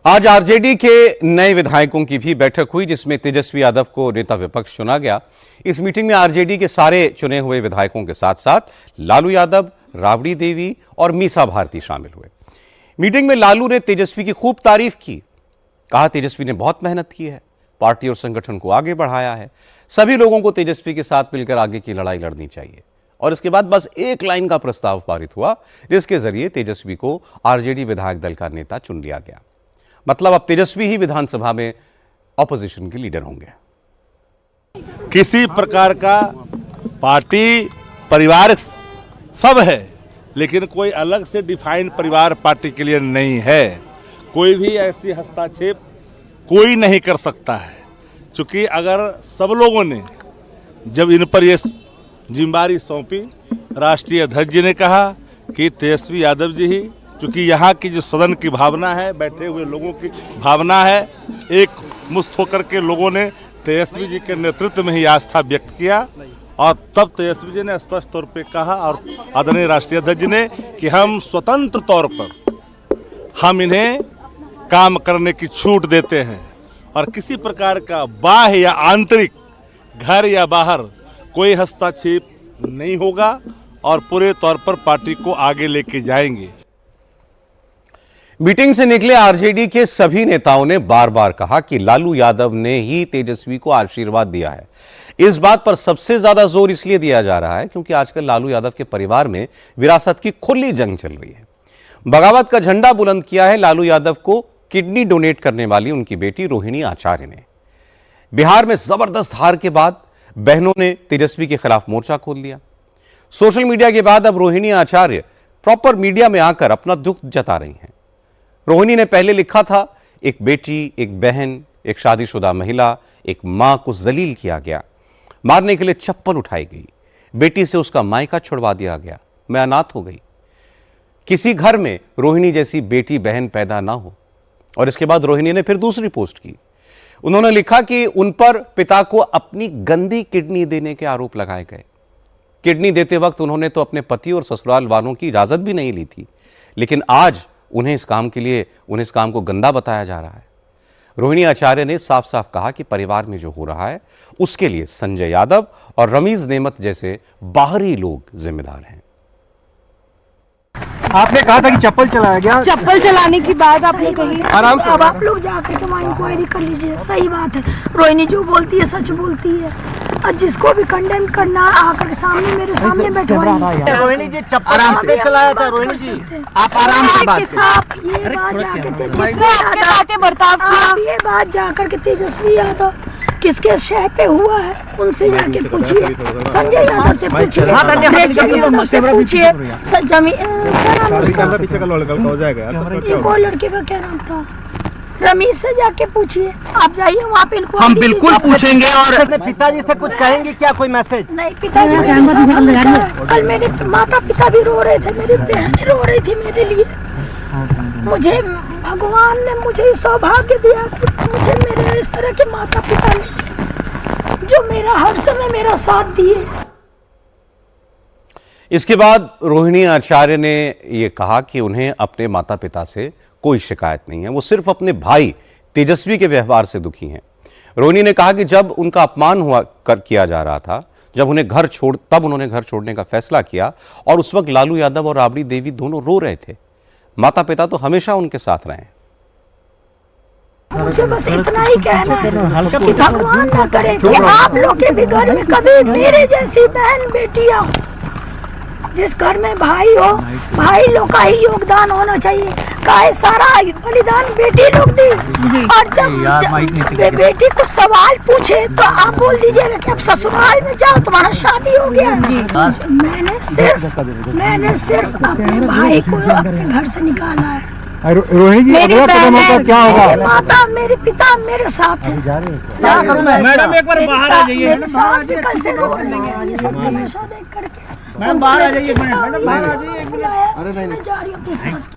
आज आरजेडी के नए विधायकों की भी बैठक हुई जिसमें तेजस्वी यादव को नेता विपक्ष चुना गया। इस मीटिंग में आरजेडी के सारे चुने हुए विधायकों के साथ साथ लालू यादव, राबड़ी देवी और मीसा भारती शामिल हुए। मीटिंग में लालू ने तेजस्वी की खूब तारीफ की। कहा तेजस्वी ने बहुत मेहनत की है, पार्टी और संगठन को आगे बढ़ाया है। सभी लोगों को तेजस्वी के साथ मिलकर आगे की लड़ाई लड़नी चाहिए। और इसके बाद बस एक लाइन का प्रस्ताव पारित हुआ जिसके जरिए तेजस्वी को आरजेडी विधायक दल का नेता चुन लिया गया। मतलब अब तेजस्वी ही विधानसभा में ऑपोजिशन के लीडर होंगे। किसी प्रकार का पार्टी परिवार सब है, लेकिन कोई अलग से डिफाइंड परिवार पार्टी के लिए नहीं है। कोई भी ऐसी हस्तक्षेप कोई नहीं कर सकता है, क्योंकि अगर सब लोगों ने जब इन पर ये जिम्मेदारी सौंपी, राष्ट्रीय अध्यक्ष जी ने कहा कि तेजस्वी यादव जी ही, क्योंकि यहाँ की जो सदन की भावना है, बैठे हुए लोगों की भावना है, एक मुस्त होकर के लोगों ने तेजस्वी जी के नेतृत्व में ही आस्था व्यक्त किया और तब तेजस्वी जी ने स्पष्ट तौर पे कहा और आदरणीय राष्ट्रीय अध्यक्ष जी ने कि हम स्वतंत्र तौर पर हम इन्हें काम करने की छूट देते हैं और किसी प्रकार का बाह्य या आंतरिक, घर या बाहर कोई हस्तक्षेप नहीं होगा और पूरे तौर पर पार्टी को आगे लेके जाएंगे। मीटिंग से निकले आरजेडी के सभी नेताओं ने बार बार कहा कि लालू यादव ने ही तेजस्वी को आशीर्वाद दिया है। इस बात पर सबसे ज्यादा जोर इसलिए दिया जा रहा है क्योंकि आजकल लालू यादव के परिवार में विरासत की खुली जंग चल रही है। बगावत का झंडा बुलंद किया है लालू यादव को किडनी डोनेट करने वाली उनकी बेटी रोहिणी आचार्य ने। बिहार में जबरदस्त हार के बाद बहनों ने तेजस्वी के खिलाफ मोर्चा खोल दिया। सोशल मीडिया के बाद अब रोहिणी आचार्य प्रॉपर मीडिया में आकर अपना दुख जता रही हैं। रोहिणी ने पहले लिखा था, एक बेटी, एक बहन, एक शादीशुदा महिला, एक मां को जलील किया गया, मारने के लिए चप्पल उठाई गई, बेटी से उसका मायका छुड़वा दिया गया, मैं अनाथ हो गई। किसी घर में रोहिणी जैसी बेटी बहन पैदा ना हो। और इसके बाद रोहिणी ने फिर दूसरी पोस्ट की। उन्होंने लिखा कि उन पर पिता को अपनी गंदी किडनी देने के आरोप लगाए गए। किडनी देते वक्त उन्होंने तो अपने पति और ससुराल वालों की इजाजत भी नहीं ली थी, लेकिन आज उन्हें इस काम को गंदा बताया जा रहा है। रोहिणी आचार्य ने साफ साफ कहा कि परिवार में जो हो रहा है उसके लिए संजय यादव और रमीज नेमत जैसे बाहरी लोग जिम्मेदार हैं। आपने कहा था कि चप्पल चलाया गया। चप्पल चलाने की बात आपने कही। आराम से अब आप लोग जाकर के वहाँ इंक्वायरी कर लीजिए। सही बात है, रोहिणी जो बोलती है सच बोलती है और जिसको भी कंडेम करना आकर सामने मेरे सामने बैठवाइए। रोहिणी जी चप्पल आराम से चलाया था। रोहिणी जी आप आराम से बात करें। ये बात जाकर तेजस्वी, ये बात जाकर के तेजस्वी यादव किसके शह पे हुआ है उनसे जाके पूछिए, संजय यादव से पूछिए, से पूछिए, एक और लड़के का क्या नाम था, रमीज से जाके पूछिए। आप जाइए वहाँ पे, हम बिल्कुल पूछेंगे। और पिताजी से कुछ कहेंगे क्या, कोई मैसेज? नहीं, पिताजी मेरे साथ हमेशा। कल मेरे माता पिता भी रो रहे थे, मेरी बहन रो रही थी मेरे लिए। मुझे भगवान ने मुझे सौभाग्य दिया कि मुझे मेरे इस तरह के माता पिता मिले जो मेरा हर समय मेरा साथ दिए। इसके बाद रोहिणी आचार्य ने यह कहा कि उन्हें अपने माता पिता से कोई शिकायत नहीं है, वो सिर्फ अपने भाई तेजस्वी के व्यवहार से दुखी हैं। रोहिणी ने कहा कि जब उनका अपमान किया जा रहा था, जब तब उन्होंने घर छोड़ने का फैसला किया और उस वक्त लालू यादव और राबड़ी देवी दोनों रो रहे थे। माता पिता तो हमेशा उनके साथ रहे। मुझे बस इतना ही कहना है कि भगवान न करे कि आप लोग के भी घर में कभी मेरे जैसी बहन बेटियां हो। जिस घर में भाई हो, भाई लोग का ही योगदान होना चाहिए। काहे सारा बलिदान बेटी लोग दी। और जब बेटी कुछ सवाल पूछे तो आप बोल दीजिएगा कि अब ससुराल में जाओ, तुम्हारा शादी हो गया। मैंने सिर्फ अपने भाई को अपने घर से निकाला है। रोहिणी जी अगला कदम आपका क्या होगा? मेरी माता, मेरे पिता मेरे साथ है। मैडम एक बार बाहर आ जाइए। मेरी सास भी कल से रो रही है ये सब तमाशा देख करके। मैडम बाहर आ जाइए। मैडम बाहर आ जाइए। बुलाया, मैं जा रही हूँ अपनी सास की।